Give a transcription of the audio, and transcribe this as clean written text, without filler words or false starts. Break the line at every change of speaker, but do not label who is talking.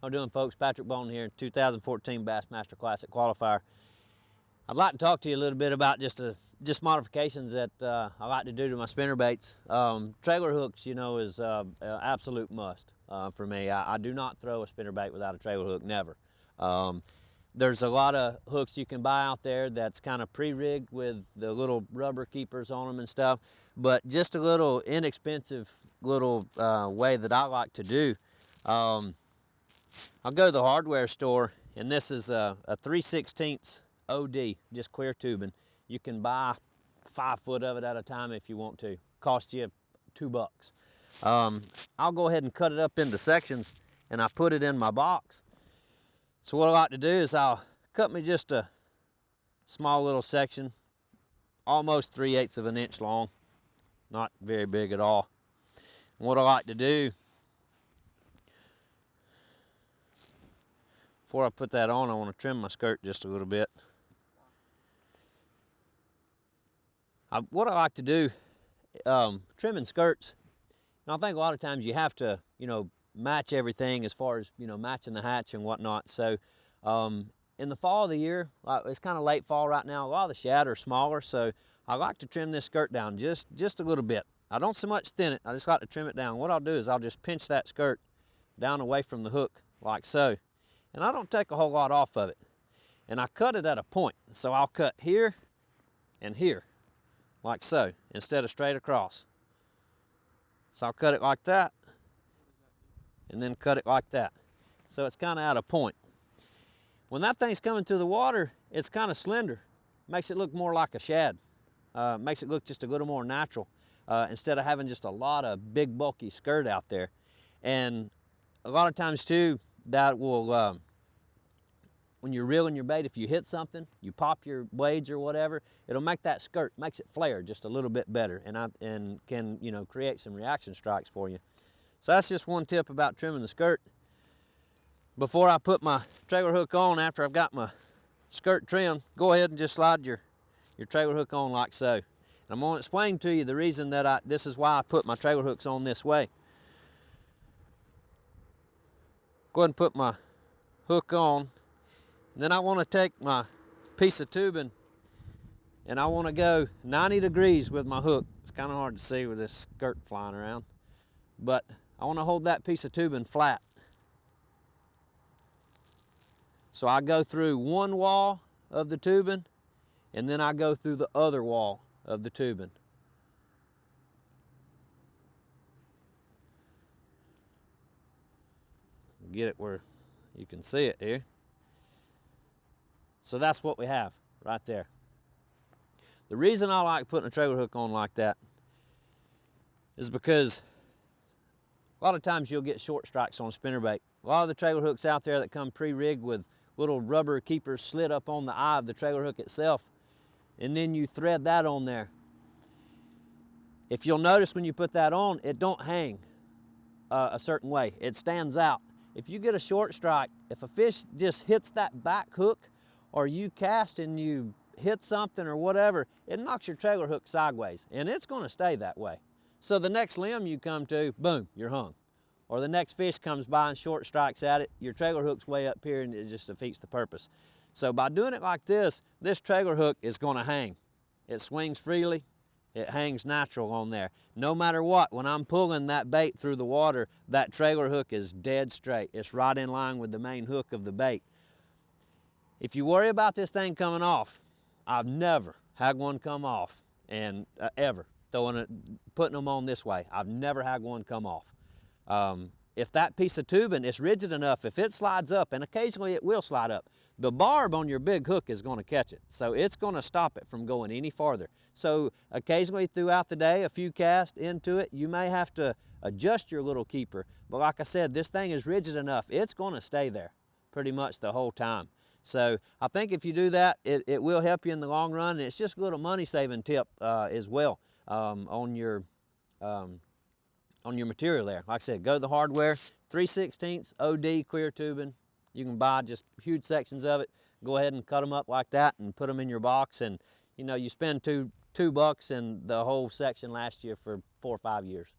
How you doing, folks? Patrick Bone here, 2014 Bassmaster Classic Qualifier. I'd like to talk to you a little bit about just modifications that I like to do to my spinnerbaits. Trailer hooks, you know, is an absolute must for me. I do not throw a spinnerbait without a trailer hook, never. There's a lot of hooks you can buy out there that's kind of pre-rigged with the little rubber keepers on them and stuff, but just a little inexpensive little way that I like to do. I'll go to the hardware store, and this is a 3/16 OD, just clear tubing. You can buy 5 foot of it at a time if you want to. Cost you $2. I'll go ahead and cut it up into sections, and I put it in my box. So what I like to do is I'll cut me just a small little section, almost 3/8 of an inch long, not very big at all. And what I like to do, before I put that on, I want to trim my skirt just a little bit. What I like to do, trimming skirts, and I think a lot of times you have to, you know, match everything as far as, you know, matching the hatch and whatnot. So in the fall of the year, it's kind of late fall right now, a lot of the shad are smaller, so I like to trim this skirt down just a little bit. I don't so much thin it, I just like to trim it down. What I'll do is I'll just pinch that skirt down away from the hook like so. And I don't take a whole lot off of it. And I cut it at a point. So I'll cut here and here, like so, instead of straight across. So I'll cut it like that, and then cut it like that. So it's kind of at a point. When that thing's coming through the water, it's kind of slender. Makes it look more like a shad. Makes it look just a little more natural, instead of having just a lot of big bulky skirt out there. And a lot of times too, that will, when you're reeling your bait, if you hit something, you pop your blades or whatever, it'll make that skirt, makes it flare just a little bit better, and can, you know, create some reaction strikes for you. So that's just one tip about trimming the skirt. Before I put my trailer hook on, after I've got my skirt trimmed, go ahead and just slide your trailer hook on like so. And I'm going to explain to you the reason that this is why I put my trailer hooks on this way. Go ahead and put my hook on, and then I want to take my piece of tubing and I want to go 90 degrees with my hook. It's kind of hard to see with this skirt flying around, but I want to hold that piece of tubing flat. So I go through one wall of the tubing, and then I go through the other wall of the tubing. Get it where you can see it here. So that's what we have right there. The reason I like putting a trailer hook on like that is because a lot of times you'll get short strikes on a spinnerbait. A lot of the trailer hooks out there that come pre-rigged with little rubber keepers slid up on the eye of the trailer hook itself, and then you thread that on there. If you'll notice when you put that on, it don't hang a certain way. It stands out. If you get a short strike, if a fish just hits that back hook, or you cast and you hit something or whatever, it knocks your trailer hook sideways, and it's going to stay that way. So the next limb you come to, boom, you're hung. Or the next fish comes by and short strikes at it, your trailer hook's way up here, and it just defeats the purpose. So by doing it like this trailer hook is going to hang. It swings freely. It hangs natural on there. No matter what, when I'm pulling that bait through the water, that trailer hook is dead straight. It's right in line with the main hook of the bait. If you worry about this thing coming off, I've never had one come off, and ever, putting them on this way. I've never had one come off. If that piece of tubing is rigid enough, if it slides up, and occasionally it will slide up, the barb on your big hook is going to catch it. So it's going to stop it from going any farther. So occasionally throughout the day, a few casts into it, you may have to adjust your little keeper. But like I said, this thing is rigid enough. It's going to stay there pretty much the whole time. So I think if you do that, it will help you in the long run. And it's just a little money saving tip as well on your material there. Like I said, go to the hardware, 3/16 OD clear tubing. You can buy just huge sections of it. Go ahead and cut them up like that and put them in your box, and you know, you spend $2 and the whole section lasts you for 4 or 5 years.